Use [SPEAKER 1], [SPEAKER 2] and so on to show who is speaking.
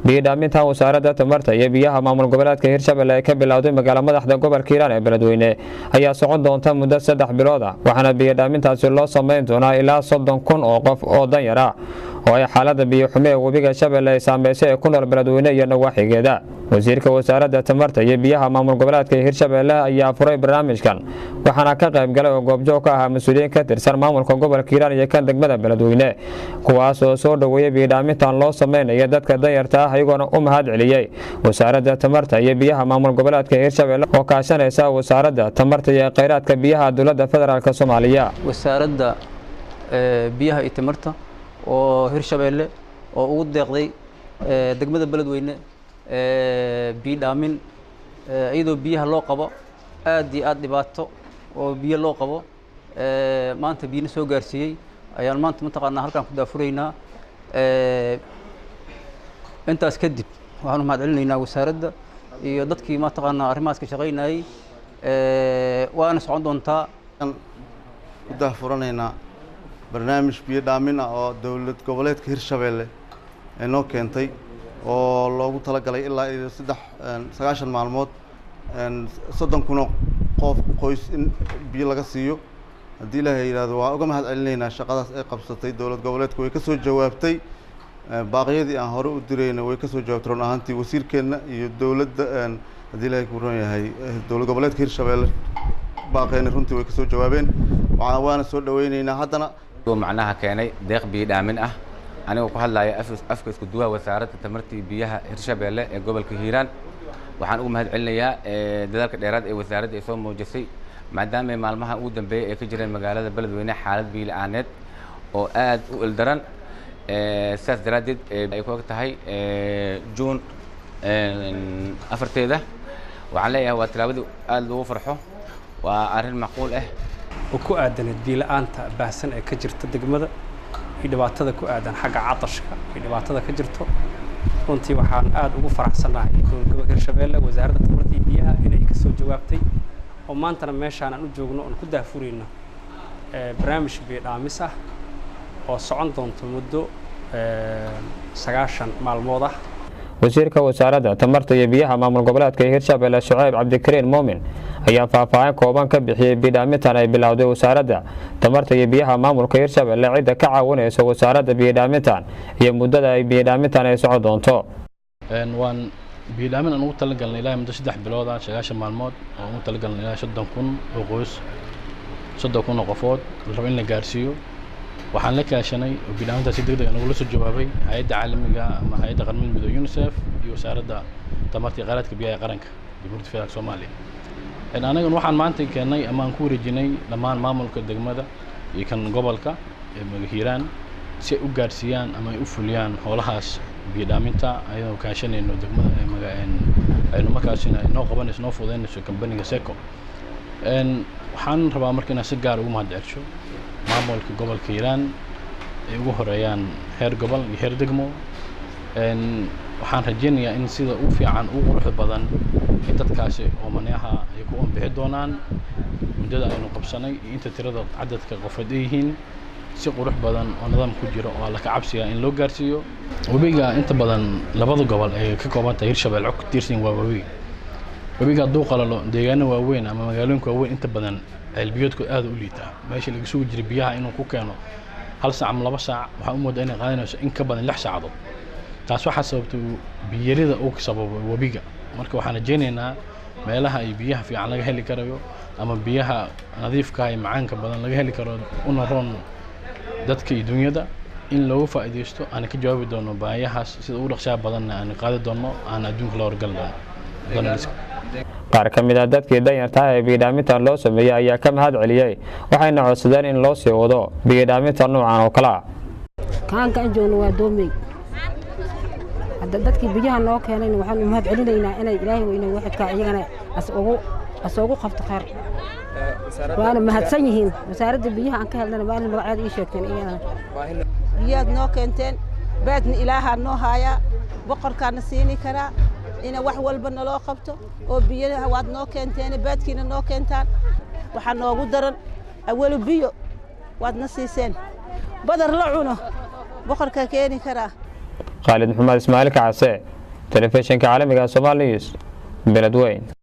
[SPEAKER 1] biyadhaaminta wasaaradda tamarta iyo biyaha maamul goboleedka Hirshabelle ay ka bilowday magaalada madaxda gobolka Hiiraan ee Beledweyne ayaa socon doonta muddo 3 bilood ah waxaana biyadhaamintaasi loo sameyn doonaa ilaa 30,000 oo qof oo danyar ah oo ay xaaladda biyo xumo ee webiga Shabeelle ay saameysay ku nool Beledweyne iyo nawaaxigeeda. wasiirka wasaaradda tamarta iyo biyaha maamul goboleedka Hirshabelle ayaa furay barnaamijkan waxaana ka qayb galay oo goobjoog ka ah mas'uuliyiin ka tirsan maamulka gobolka Hiiraan iyo kan degmada Beledweyne kuwaas oo soo dhaweeyay biyadhaamintan loo sameeyay dadka danyarta ah ayagoona u mahad celiyay wasaaradda tamarta iyo biyaha maamul goboleedka Hirshabelle oo kaashanaysa wasaaradda tamarta iyo kheyraadka biyaha dowladda federaalka Soomaaliya.
[SPEAKER 2] wasaaradda biyaha iyo tamarta oo Hirshabelle oo ugu deeqday degmada Beledweyne biyadhaamin iyadoo biyaha loo qabo aad iyo aad dhibaato oo biyo loo qabo maanta biyana soo gaarsiiyay ayaan maanta mataqaanaa halkaan ku daafuraynaa. intaas kadib waxaan u mahad celinaynaa wasaaradda iyo dadkii mataqaanaa arrimahaas ka shaqaynayay waana socon doontaa.
[SPEAKER 3] ku daafuranaynaa barnaamij biyadhaamin ah oo dowlad goboleedka Hirshabelle ay noo keentay oo loogu talagalay ilaa 9 maalmood 30,000 qof qoys in biyo laga siiyo. haddii ilaahay yiraahdo waa uga mahad celinaynaa shaqadaas ay qabsatay dowlad goboleedku way ka soo jawaabtay baaqyadii aan hore u dirayna way ka soo jawaabtay run ahaantii wasiirkeena iyo dowladda haddii ilaahay ku ron yahay dowlad goboleedka Hirshabelle baaqyadii runtii way ka soo jawaabeen waana soo dhaweynaynaa. haddana
[SPEAKER 4] macnaha keenay deeq biyadhaamin ah anigu ku hadlayo afka isku duwaha wasaaradda tamarta iyo biyaha Hirshabelle ee gobolka Hiiraan waxaan ugu mahad celinayaa dadaalka dheeraad ee wasaaradda ay soo muujisay maadaama maalmaha ugu dambeeyay ay ka jireen magaalada Beledweyne xaalad biyo la'aaneed oo aad u ildaran sidaas daraadeed ay ku tahay June 4teeda waxaan leeyahay waa tilaabada aad loogu farxo waa arrin macquul ah
[SPEAKER 5] oo ku aadan biyo la'aanta baahsan ee ka jirta degmada iyo dhibaatada ku aadan xagga catashka iyo dhibaatada ka jirto. runtii waxaan aad ugu faraxsanahay gobolka Hirshabelle wasaaradda tamarta iyo biyaha inay ka soo jawaabtay oo maantana meeshaan aan u joogno oo ku daafurayno barnaamij biyadhaamis ah oo socon doonto muddo 9 maalmood ah.
[SPEAKER 1] wasiirka wasaaradda tamarta iyo biyaha maamul goboleedka Hirshabelle Shucayb Cabdikariin Muumin ayaa faahfaahin kooban ka bixiyay biyadhaamintan ay bilowday wasaaradda tamarta iyo biyaha maamulka Hirshabelle cid ka caawinaysa wasaaradda biyadhaamintan iyo muddada ay biyadhaamintan ay socon doonto.
[SPEAKER 6] waan biyadhaamin aan ugu talagalnay ilaa muddo 3 bilood ah 9 maalmood oo ugu talagalnay ilaa 30,000 oo qoys 30,000 qofood la rabo in la gaarsiiyo. waxaan la kaashanay oo biyadhaaminta si degdeg ah ugu soo jawaabay hay'adda caalamiga ama hay'adda qaramada midoobay UNICEF iyo wasaaradda tamarta iyo kheyraadka biyaha ee qaranka Jamhuuriyadda Federaalka Soomaaliya. anaga waxaan maanta keenay ama aan ku wareejinay dhammaan maamulka degmada iyo kan gobolka ee magaalada Hiiraan si ay u gaarsiiyaan ama ay u fuliyaan howlahaas biyadhaaminta ayadoo kaashanayno degmada ee magaalada aynu markaasina noo qabanayso noo fududeynayso kambaniga Seco. waxaan rabaa markaa inaan si gaar ugu mahad celiyo maamulka gobolka Hiiraan ay ugu horeeyaan heer gobol iyo heer degmo. waxaan rajaynayaa in sida ugu fiican ugu quruxda badan ee dadkaasi oo manaha ay ku bixi doonaan muddada aynu qabsanay inta tirada cadadka qofood ay yihiin si qurux badan oo nidaam ku jiro oo la ka cabsiga in loo gaarsiiyo. webiga inta badan labada gobol ee ka kooban tahay Hirshabelle ku tirsan waa webiga hadduu qalalo deegaano waaweyn ama magaalooyinka waaweyn inta badan cilbiyoodku aad u liitaa meesha laga soo jiray biyaha inuu ku keeno 1 saac ama 2 saac waxa u moodaa inay qaadanayso in ka badan 6 saacadood. taas waxa sababtay biyarida oo ka sababay webiga. marka waxaan rajaynaynaa meelaha ay biyaha fiican laga heli karayo ama biyaha nadiifka ah ee macaanka badan laga heli karo una roon dadka iyo dunyada in looga faa'iideysto aan ka jawaabi doono baahiyahaas sida ugu dhaqsaha badan aan qaadi doono aan adduunka la horgal doono.
[SPEAKER 1] qaar ka mid ah dadkii danyarta ah ee biyadhaamintan loo sameeyay ayaa ka mahad celiyay waxayna codsadeen in loo sii wado biyadhaaminta noocan oo kale ah.
[SPEAKER 7] kaanka joogno waa doomay dadkii biyaha noo keenay waxaan u mahad celinaynaa inay ilaahay weynay waxa ka iyagana asoogu qabto khayr. waana mahadsan yihiin wasaaradda biyaha aan ka helnay maalin magaceed ii sheegteen iyana
[SPEAKER 8] biyaad noo keenteen baadna ilaaha noo haaya boqorkaana siini karaa ina wax walba naloo qabto oo biyaha waad noo keenteen baadkiina noo keentaan waxa noogu daran awal biyo waadna siiseen badar la cuno boqorka keeni karaa.
[SPEAKER 1] Khalid Maxamed Ismaaciil Kacse telefishinka caalamiga Soomaaliyeed beledweyne.